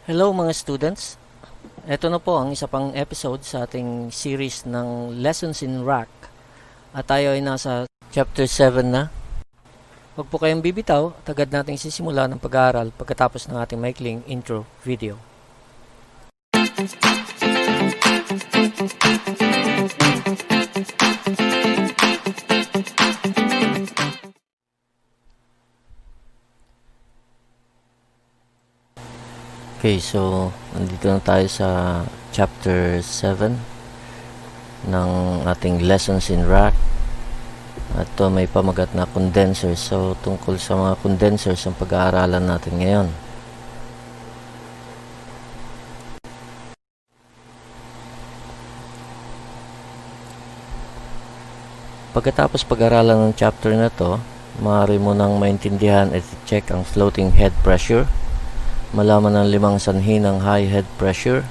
Hello mga students! Ito na po ang isa pang episode sa ating series ng Lessons in Rock at tayo ay nasa Chapter 7 na. Huwag po kayong bibitaw at agad nating sisimula ng pag-aaral pagkatapos ng ating maikling intro video. Okay, so nandito na tayo sa Chapter 7 ng ating Lessons in Rock. At ito may pamagat na condensers. So tungkol sa mga condensers ang pag-aaralan natin ngayon. Pagkatapos pag-aralan ng chapter na to, maaari mo nang maintindihan at check ang floating head pressure, malaman ang 5 sanhi ng high head pressure,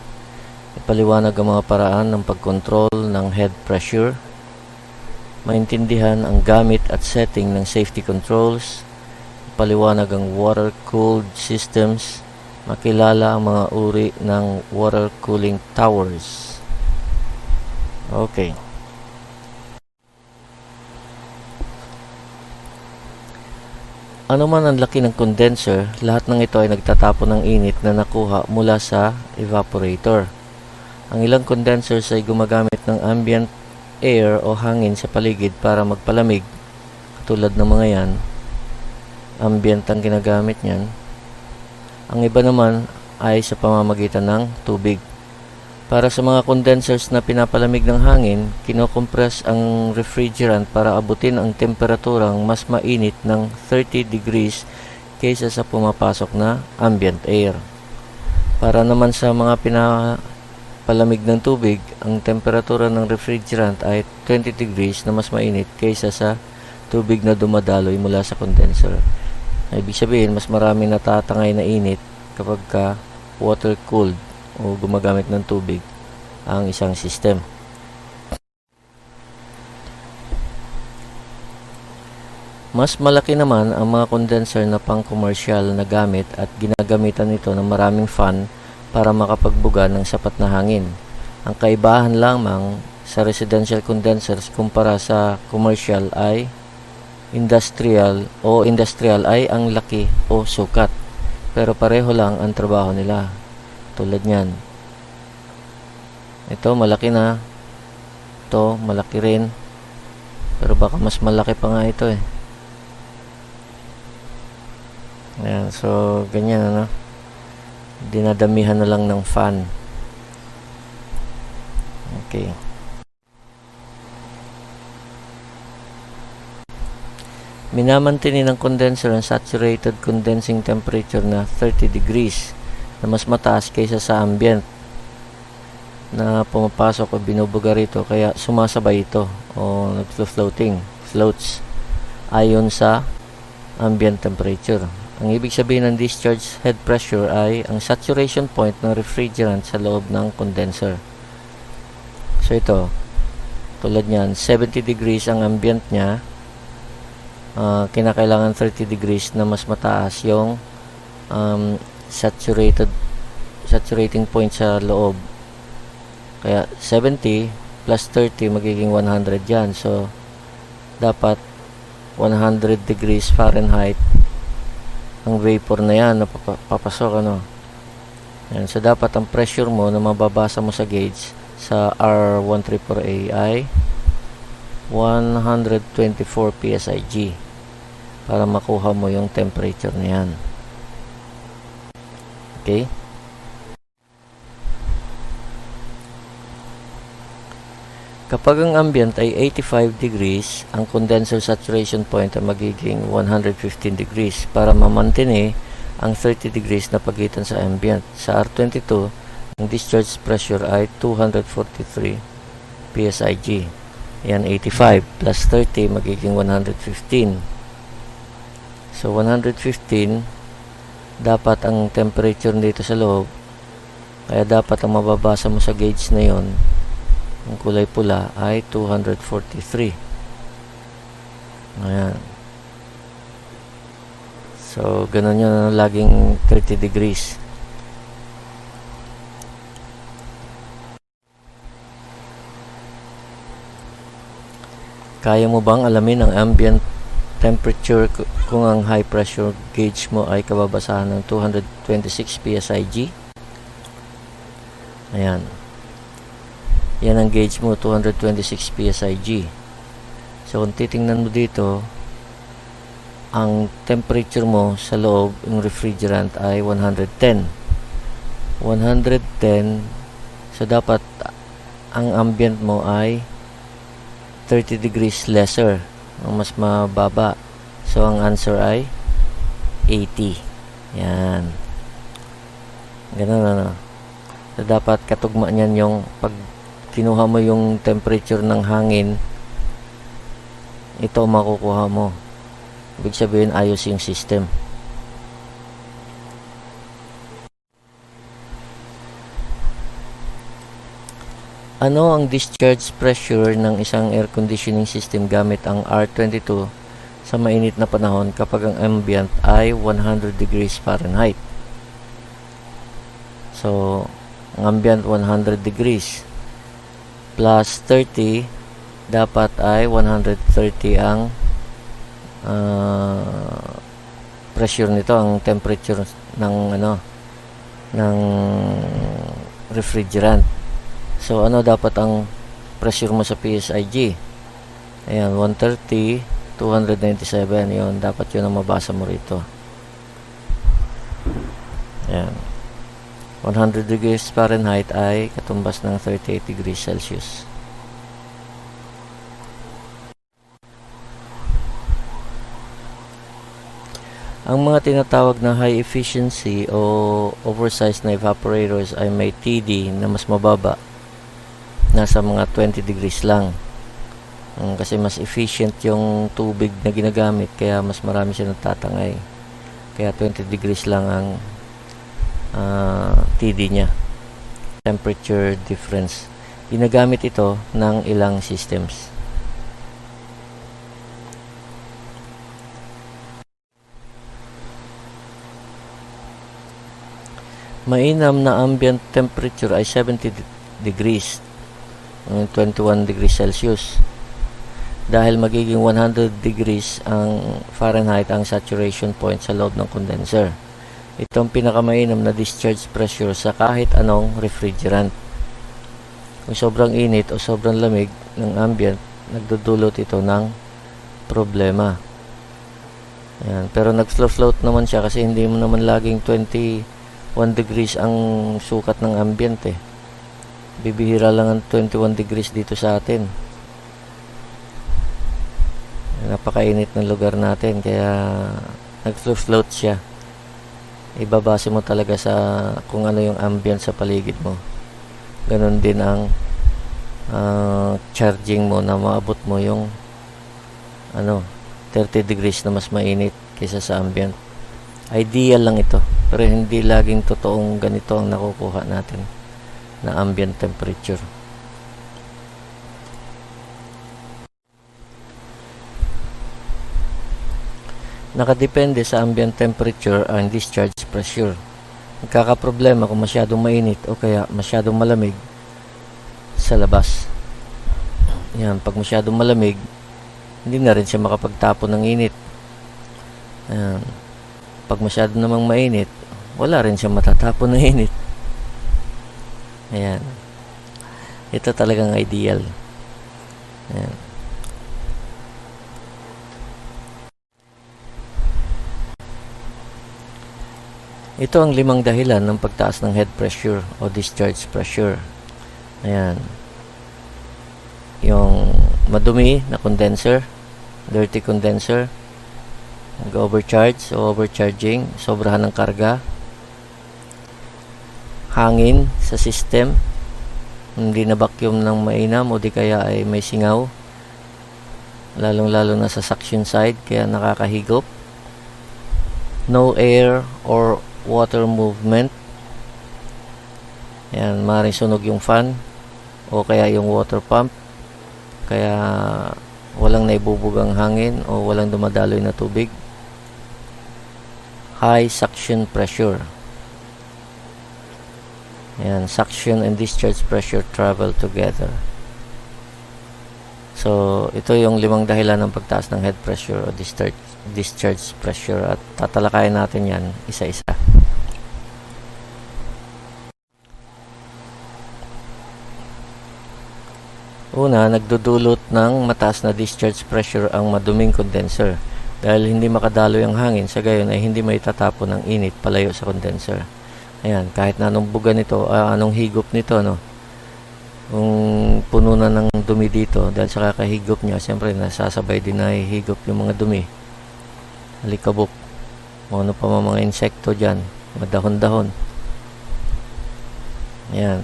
ipaliwanag ang mga paraan ng pagkontrol ng head pressure, maintindihan ang gamit at setting ng safety controls, ipaliwanag ang water-cooled systems, makilala ang mga uri ng water cooling towers. Okay. Ano man ang laki ng condenser, lahat ng ito ay nagtatapon ng init na nakuha mula sa evaporator. Ang ilang condensers ay gumagamit ng ambient air o hangin sa paligid para magpalamig. Katulad ng mga yan, ambient ang ginagamit niyan. Ang iba naman ay sa pamamagitan ng tubig. Para sa mga condensers na pinapalamig ng hangin, kinokompress ang refrigerant para abutin ang temperaturang mas mainit ng 30 degrees kaysa sa pumapasok na ambient air. Para naman sa mga pinapalamig ng tubig, ang temperatura ng refrigerant ay 20 degrees na mas mainit kaysa sa tubig na dumadaloy mula sa condenser. Ibig sabihin, mas marami natatangay na init kapag ka water cooled o gumagamit ng tubig ang isang system. Mas malaki naman ang mga condenser na pang-commercial na gamit at ginagamitan ito ng maraming fan para makapagbuga ng sapat na hangin. Ang kaibahan lamang sa residential condensers kumpara sa commercial ay industrial ay ang laki o sukat, pero pareho lang ang trabaho nila. Tulad nyan, ito malaki na, ito malaki rin, pero baka mas malaki pa nga ito eh. Ayan, so ganyan ano, dinadamihan na lang ng fan. Okay. Minamantinin ng condenser ang saturated condensing temperature na 30 degrees na mas mataas kaysa sa ambient na pumapasok o binubuga rito, kaya sumasabay ito o floats ayon sa ambient temperature. Ang ibig sabihin ng discharge head pressure ay ang saturation point ng refrigerant sa loob ng condenser. So ito, tulad niyan, 70 degrees ang ambient niya, kinakailangan 30 degrees na mas mataas yung saturating point sa loob. Kaya 70 plus 30 magiging 100 yan. So dapat 100 degrees Fahrenheit ang vapor na yan na papasok ano. Yan. So dapat ang pressure mo na mababasa mo sa gauge sa R134A ay 124 psig para makuha mo yung temperature na yan. Okay? Kapag ang ambient ay 85 degrees, ang condenser saturation point ay magiging 115 degrees para mamantine ang 30 degrees na pagitan sa ambient. Sa R22, ang discharge pressure ay 243 psig. Yan, 85 plus 30 magiging 115. So 115 dapat ang temperature dito sa loob, kaya dapat ang mababasa mo sa gauge na yon, ang kulay pula, ay 243. Ayan. So ganun yun, laging 30 degrees. Kaya mo bang alamin ang ambient temperature kung ang high pressure gauge mo ay kababasahan ng 226 PSIG? Ayan. Yan ang gauge mo, 226 PSIG. So kung titingnan mo dito, ang temperature mo sa loob ng refrigerant ay 110. 110. So dapat ang ambient mo ay 30 degrees lesser, ang mas mababa. So ang answer ay 80. Yan. Ganun ano. So dapat katugma niyan yung pag kinuha mo yung temperature ng hangin, ito makukuha mo. Ibig sabihin ayos yung system. Ano ang discharge pressure ng isang air conditioning system gamit ang R22 sa mainit na panahon kapag ang ambient ay 100 degrees Fahrenheit? So, ang ambient 100 degrees plus 30, dapat ay 130 ang pressure nito, ang temperature ng ng refrigerant. So ano dapat ang pressure mo sa PSIG? Ayan, 130, 297. Yun, dapat yun ang mabasa mo rito. Ayan. 100 degrees Fahrenheit ay katumbas ng 38 degrees Celsius. Ang mga tinatawag na high efficiency o oversized na evaporators ay may TD na mas mababa, nasa mga 20 degrees lang. Kasi mas efficient yung tubig na ginagamit, kaya mas marami siya natatangay. Kaya 20 degrees lang ang TD niya, temperature difference. Ginagamit ito ng ilang systems. Mainam na ambient temperature ay 70 degrees, 21 degrees Celsius. Dahil magiging 100 degrees ang Fahrenheit ang saturation point sa loob ng condenser. Ito ang pinakamainam na discharge pressure sa kahit anong refrigerant. Kung sobrang init o sobrang lamig ng ambient, nagdudulot ito ng problema. Ayan. Pero nag-float naman siya kasi hindi mo naman laging 21 degrees ang sukat ng ambient eh. Bibihira lang ang 21 degrees dito sa atin. Napakainit ng lugar natin, kaya nag-float siya. Ibabase mo talaga sa kung ano yung ambient sa paligid mo. Ganon din ang charging mo, na maabot mo yung 30 degrees na mas mainit kaysa sa ambient. Ideal lang ito, pero hindi laging totoong ganito ang nakukuha natin na ambient temperature. Nakadepende sa ambient temperature ang discharge pressure. Nagkakaproblema kung masyadong mainit o kaya masyadong malamig sa labas. Yan, pag masyadong malamig, hindi na rin siya makapagtapon ng init. Yan. Pag masyado namang mainit, wala rin siya matatapon ng init. Ayan. Ito talagang ideal. Ayan. Ito ang 5 dahilan ng pagtaas ng head pressure o discharge pressure. Ayan. Yung madumi na condenser, dirty condenser, nag-overcharge o overcharging, sobrahan ng karga, hangin sa system, hindi na vacuum ng mainam o di kaya ay may singaw, lalong-lalo na sa suction side, kaya nakakahigop, no air or water movement. Yan, maaaring sunog yung fan o kaya yung water pump, kaya walang naibubugang hangin o walang dumadaloy na tubig. High suction pressure. Yan, suction and discharge pressure travel together. So, ito yung 5 dahilan ng pagtaas ng head pressure o discharge pressure at tatalakayin natin yan isa-isa. Una, nagdudulot ng mataas na discharge pressure ang maduming condenser dahil hindi makadaloy ang hangin, sa gayon ay hindi maitatapon ng init palayo sa condenser. Ayan, kahit na anong buga nito, anong higop nito, no? Kung puno na ng dumi dito dahil sa kakahigop niya, siyempre nasasabay din na higop yung mga dumi, alikabok, ano pa mga insekto dyan, mga dahon-dahon. Ayan,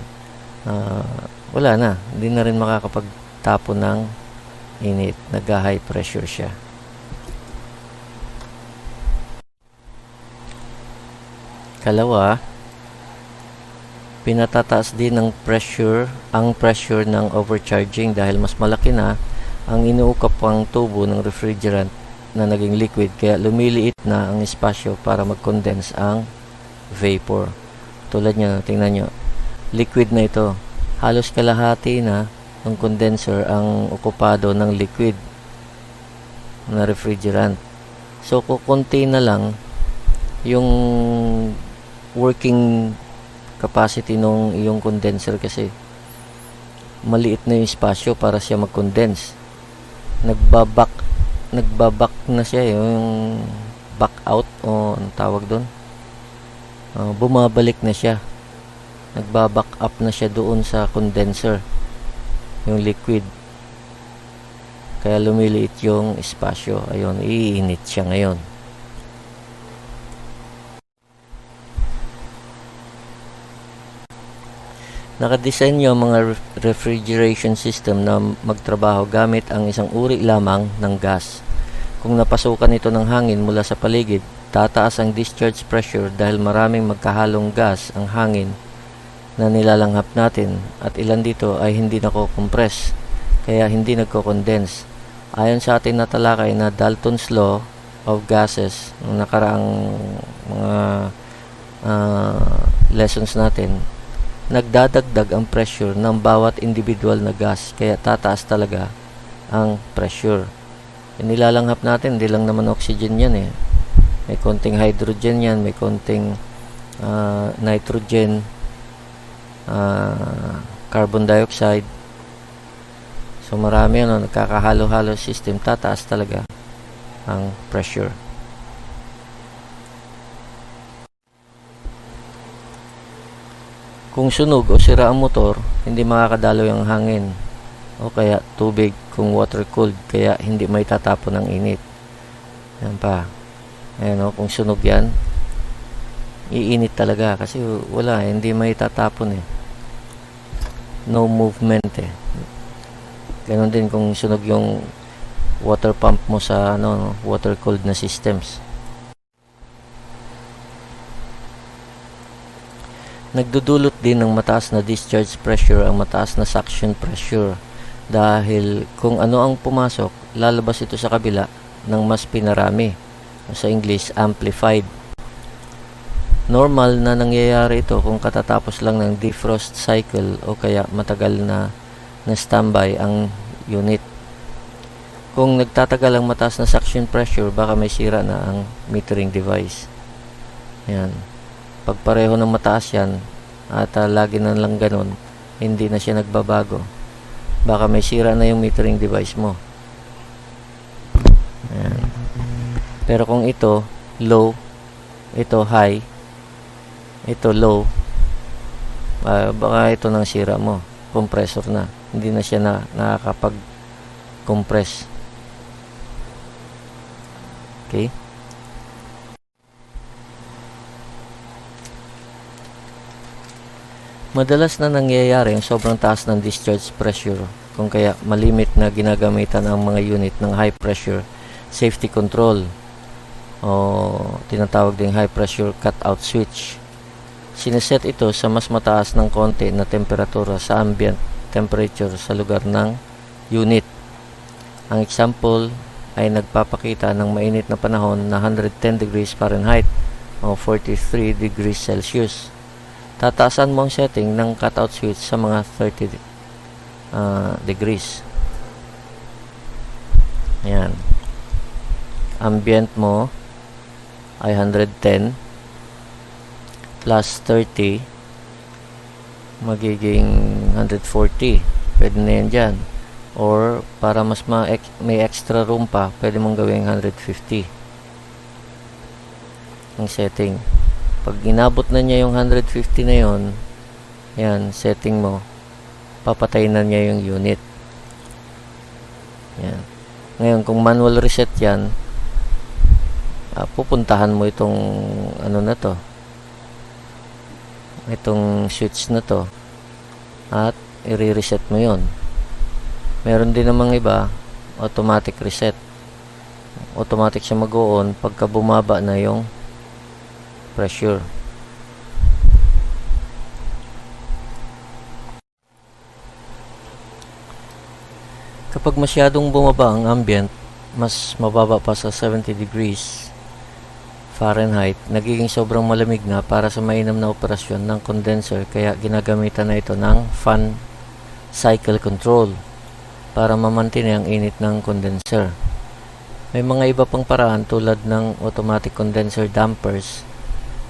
wala na, hindi na rin makakapagtapon ng init, nag-high pressure siya. Kalawa, pinatataas din ng ang pressure ng overcharging dahil mas malaki na ang inuukap pang tubo ng refrigerant na naging liquid, kaya lumiliit na ang espasyo para mag-condense ang vapor. Tulad niya, tingnan nyo, liquid na ito, halos kalahati na ng condenser ang okupado ng liquid na refrigerant. So kukunti na lang yung working capacity nung iyong condenser kasi maliit na yung espasyo para siya mag-condense. Nagbabak na siya, yung back out o ang tawag doon. Bumabalik na siya. Nagbaback up na siya doon sa condenser, yung liquid. Kaya lumiliit yung espasyo. Ayun, iinit siya ngayon. Nakadesign ang mga refrigeration system na magtrabaho gamit ang isang uri lamang ng gas. Kung napasukan ito ng hangin mula sa paligid, tataas ang discharge pressure dahil maraming magkahalong gas ang hangin na nilalanghap natin at ilan dito ay hindi nako-compress, kaya hindi nagko-condense. Ayon sa ating natalakay na Dalton's Law of Gases, ng nakaraang mga lessons natin, nagdadagdag ang pressure ng bawat individual na gas, kaya tataas talaga ang pressure. Nilalanghap natin, hindi lang naman oxygen yan eh. May konting hydrogen yan, may konting nitrogen, carbon dioxide. So marami nagkakahalo-halo system, tataas talaga ang pressure. Kung sunog o sira ang motor, hindi makakadaloy ang hangin o kaya tubig kung water cooled, kaya hindi may tatapon ng init. Yan pa. Ayan kung sunog yan, iinit talaga kasi wala, hindi may tatapon eh. No movement eh. Ganon din kung sunog yung water pump mo sa water cooled na systems. Nagdudulot din ng mataas na discharge pressure ang mataas na suction pressure dahil kung ano ang pumasok, lalabas ito sa kabila ng mas pinarami, sa English amplified. Normal na nangyayari ito kung katatapos lang ng defrost cycle o kaya matagal na standby ang unit. Kung nagtatagal ang mataas na suction pressure, baka may sira na ang metering device. Yan. Pag pareho ng mataas yan at lagi na lang ganun, hindi na siya nagbabago, baka may sira na yung metering device mo. Ayan. Pero kung ito low, ito high, ito low, baka ito nang sira mo, compressor na, hindi na siya nakakapag-compress. Okay. Madalas na nangyayari ang sobrang taas ng discharge pressure, kung kaya malimit na ginagamitan ang mga unit ng high pressure safety control o tinatawag ding high pressure cutout switch. Sineset ito sa mas mataas ng konti na temperatura sa ambient temperature sa lugar ng unit. Ang example ay nagpapakita ng mainit na panahon na 110 degrees Fahrenheit o 43 degrees Celsius. Tataasan mo ang setting ng cutout switch sa mga 30 degrees. Ayan. Ambient mo ay 110 plus 30 magiging 140. Pwede na yan dyan. Or para mas may extra room pa, pwede mong gawing 150 ang setting. Pag inabot na niya yung 150 na yon, yan, setting mo, papatay na niya yung unit. Yan. Ngayon, kung manual reset yan, pupuntahan mo itong ano na to, itong switch na to, at i-reset mo yon. Meron din namang iba, automatic reset. Automatic siya mag-on pagka bumaba na yung pressure. Kapag masyadong bumaba ang ambient, mas mababa pa sa 70 degrees Fahrenheit, nagiging sobrang malamig na para sa mainam na operasyon ng condenser, kaya ginagamitan na ito ng fan cycle control para mamantine ang init ng condenser. May mga iba pang paraan tulad ng automatic condenser dampers,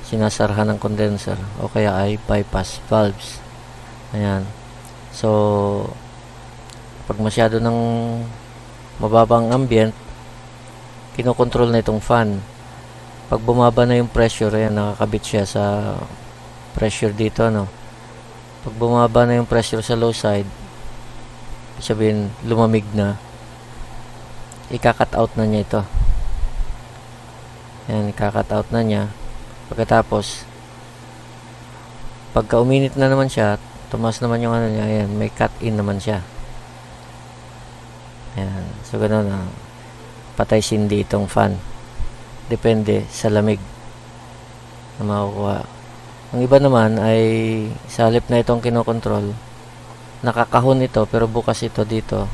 sinasarahan ng condenser, o kaya ay bypass valves. Ayan. So, pag masyado ng mababang ambient, kinokontrol na itong fan. Pag bumaba na yung pressure, ayan, nakakabit siya sa pressure dito, no? Pag bumaba na yung pressure sa low side, sabihin lumamig na, ika-cut out na niya ito. Ayan, ika-cut out na niya. Pagkatapos, pagka uminit na naman siya, tumas naman yung ano niya, ayan, may cut in naman siya. Ayan, so gano'n na, patay sindi itong fan. Depende sa lamig na makukuha. Ang iba naman ay sa halip na itong kinokontrol, nakakahon ito pero bukas ito dito.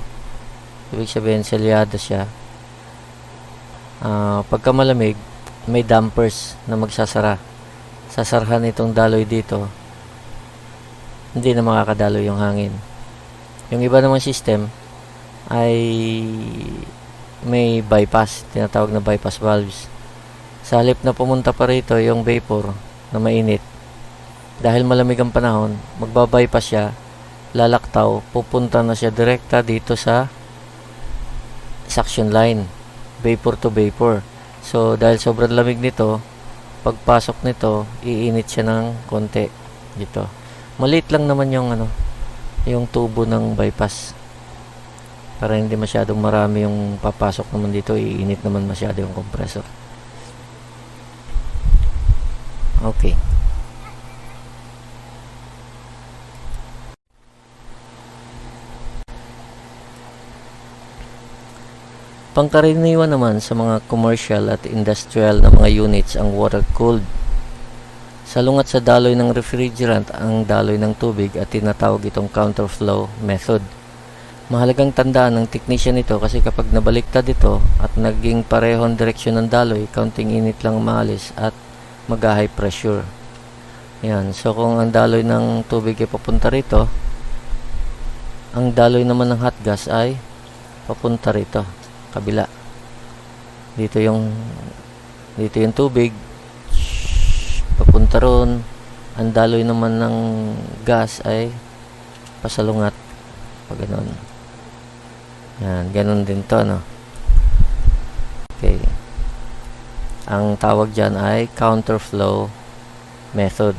Ibig sabihin selyado siya. Pagka malamig, may dampers na magsasara. Sasarahan itong daloy dito. Hindi na makakadaloy yung hangin. Yung iba namang system ay may bypass, tinatawag na bypass valves. Sa halip na pumunta pa rito yung vapor na mainit, dahil malamig ang panahon, magbabypass siya, lalaktaw, pupunta na siya direkta dito sa suction line, vapor to vapor. So dahil sobrang lamig nito, pagpasok nito, iinit siya ng konti dito. Maliit lang naman yung yung tubo ng bypass, para hindi masyadong marami yung papasok naman dito, iinit naman masyado yung compressor. Okay. Pangkaraniwan naman sa mga commercial at industrial na mga units ang water-cooled. Salungat sa daloy ng refrigerant ang daloy ng tubig at tinatawag itong counterflow method. Mahalagang tandaan ng technician ito kasi kapag nabaliktad ito at naging parehong direksyon ng daloy, kaunting init lang maalis at mag-high pressure. Yan. So kung ang daloy ng tubig ay papunta rito, ang daloy naman ng hot gas ay papunta rito, kabila. Dito yung tubig, papunta ron. Ang daloy naman ng gas ay pasalungat. Pag ganun. Yan, ganun din to, no? Okay. Ang tawag dyan ay counterflow method.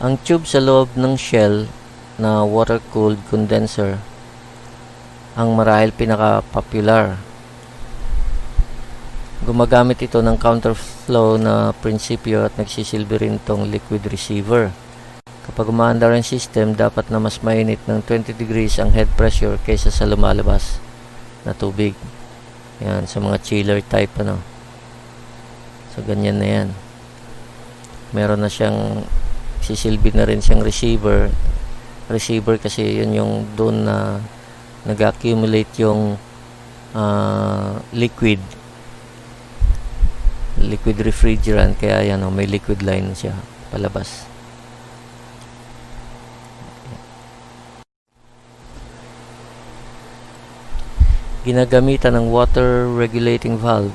Ang tube sa loob ng shell na water-cooled condenser ang marahil pinaka-popular. Gumagamit ito ng counterflow na prinsipyo at nagsisilbi rin itong liquid receiver. Kapag umaandar ang system, dapat na mas mainit ng 20 degrees ang head pressure kaysa sa lumalabas na tubig. Yan, sa mga chiller type, So, ganyan na yan. Meron na siyang, sisilbi na rin siyang receiver. Receiver kasi yun yung doon na nag-accumulate yung liquid refrigerant, kaya yan, may liquid line siya palabas. Ginagamitan ng water regulating valve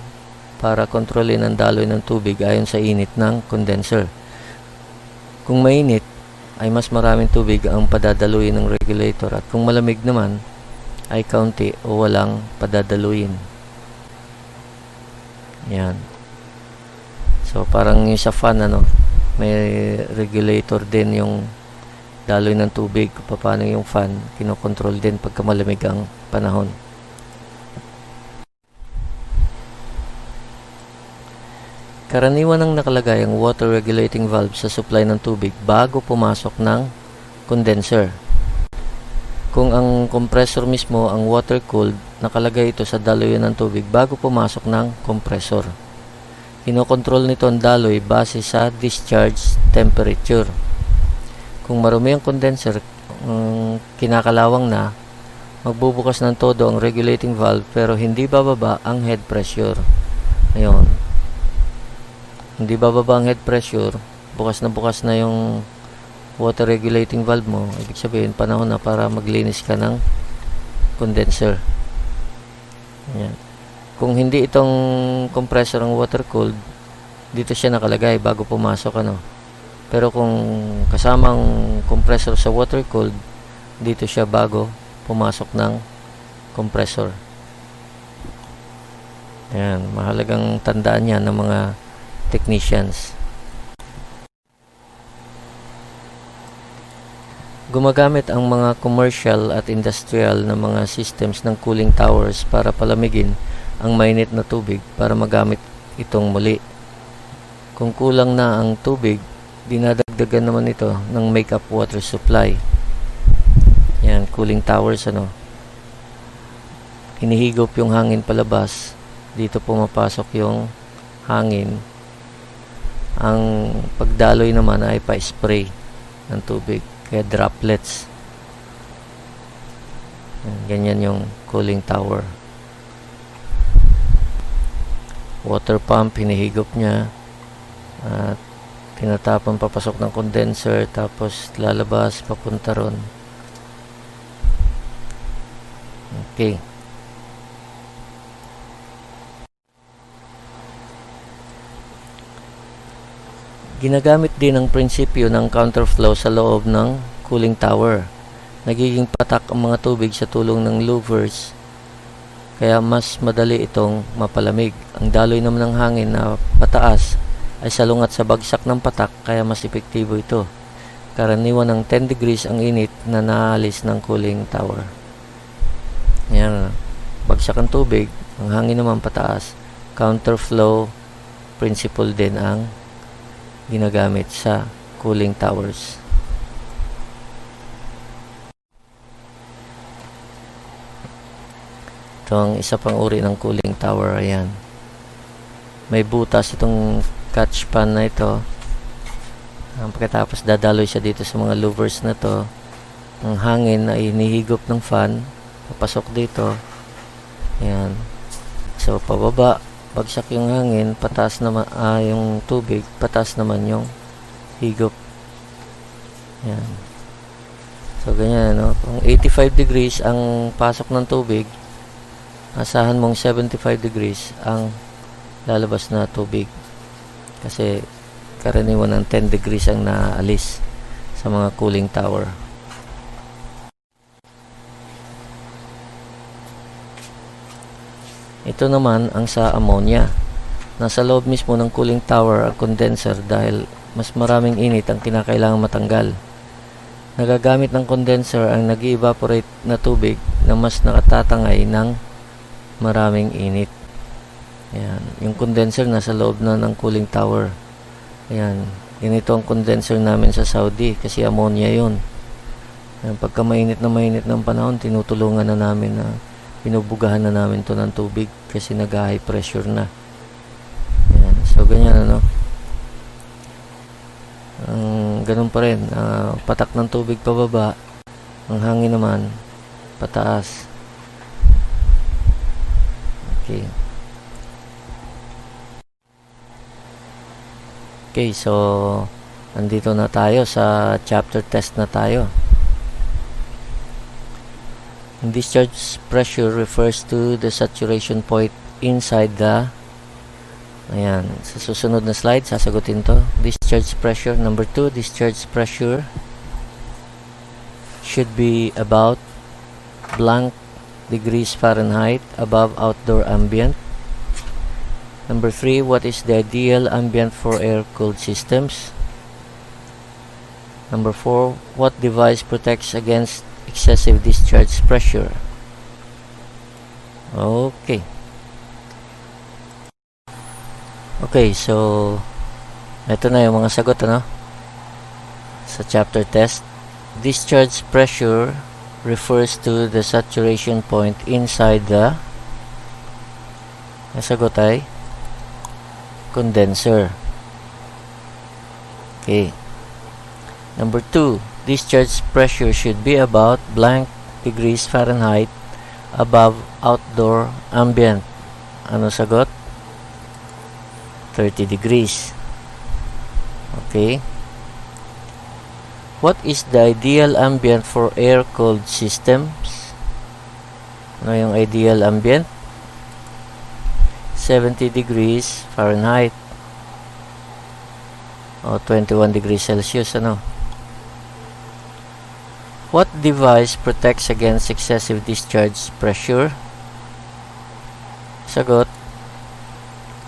para kontrolin ang daloy ng tubig ayon sa init ng condenser. Kung mainit, ay mas maraming tubig ang padadaluyin ng regulator, at kung malamig naman, ay kaunti o walang padadaluyin. Yan. So parang yung sa fan, may regulator din yung daloy ng tubig, kung paano yung fan kinokontrol din pagka malamig ang panahon. Karaniwan ang nakalagay ang water regulating valve sa supply ng tubig bago pumasok ng condenser. Kung ang compressor mismo ang water cooled, nakalagay ito sa daloy ng tubig bago pumasok ng compressor. Kinokontrol nito ang daloy base sa discharge temperature. Kung marumi ang condenser, kinakalawang na, magbubukas ng todo ang regulating valve pero hindi bababa ang head pressure. Ayun. Hindi bababa ang head pressure, bukas na yung water regulating valve mo, ibig sabihin panahon na para maglinis ka ng condenser. Ayan. Kung hindi itong compressor ang water cooled, dito siya nakalagay bago pumasok, pero kung kasamang compressor sa water cooled, dito siya bago pumasok ng compressor. Ayan, mahalagang tandaan yan ng mga technicians. Gumagamit ang mga commercial at industrial na mga systems ng cooling towers para palamigin ang mainit na tubig para magamit itong muli. Kung kulang na ang tubig, dinadagdagan naman ito ng make-up water supply. Yan, cooling towers, hinihigop yung hangin palabas, dito pumapasok yung hangin. Ang pagdaloy naman ay pa-spray ng tubig, kaya droplets. Ganyan yung cooling tower. Water pump, hinihigop niya at tinatapon papasok ng condenser, tapos lalabas papunta ron. Okay. Ginagamit din ang prinsipyo ng counterflow sa loob ng cooling tower. Nagiging patak ang mga tubig sa tulong ng louvers, kaya mas madali itong mapalamig. Ang daloy naman ng hangin na pataas ay salungat sa bagsak ng patak, kaya mas epektibo ito. Karaniwan ng 10 degrees ang init na naalis ng cooling tower. Yan, bagsak ang tubig, ang hangin naman pataas. Counterflow principle din ang ginagamit sa cooling towers. Ito ang isa pang uri ng cooling tower. Ayan, may butas itong catch pan na ito. Pagkatapos dadaloy siya dito sa mga louvers na to. Ang hangin ay hinihigop ng fan, papasok dito. Ayan, so pababa, bagsak yung hangin, pataas naman yung tubig, pataas naman yung higop. Yan. So ganyan, kung 85 degrees ang pasok ng tubig, asahan mong 75 degrees ang lalabas na tubig, kasi karaniwan ng 10 degrees ang naalis sa mga cooling tower. Ito naman ang sa ammonia. Nasa loob mismo ng cooling tower ang condenser dahil mas maraming init ang kinakailangang matanggal. Nagagamit ng condenser ang nag-evaporate na tubig na mas nakatatangay ng maraming init. Ayan, yung condenser nasa loob na ng cooling tower. Ayan, ganito ang condenser namin sa Saudi kasi ammonia yun. Ayan, pagka mainit ng panahon, tinutulungan na namin na pinubugahan na namin to ng tubig kasi nag-high pressure na. Ayan. So ganyan, ganun pa rin, patak ng tubig pababa, ang hangin naman pataas. Okay. Okay, so andito na tayo sa chapter test na tayo. Discharge pressure refers to the saturation point inside the... Ayan, sa susunod na slide, sasagutin to. Discharge pressure. Number 2, discharge pressure should be about blank degrees Fahrenheit above outdoor ambient. Number 3, what is the ideal ambient for air-cooled systems? Number 4, what device protects against excessive discharge pressure? Okay. Okay, so ito na yung mga sagot, ano? Sa chapter test. Discharge pressure refers to the saturation point inside the... Ang sagot ay condenser. Okay. Number 2, discharge pressure should be about blank degrees Fahrenheit above outdoor ambient. Ano sagot? 30 degrees. Okay. What is the ideal ambient for air-cooled systems? Ano yung ideal ambient? 70 degrees Fahrenheit o 21 degrees Celsius, ano? What device protects against excessive discharge pressure? Sagot,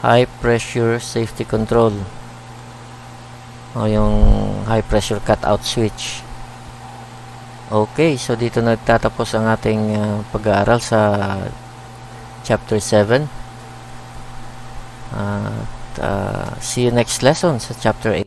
high pressure safety control o yung high pressure cutout switch. Okay, so dito nagtatapos ang ating pag-aaral sa chapter 7. See you next lesson sa chapter 8.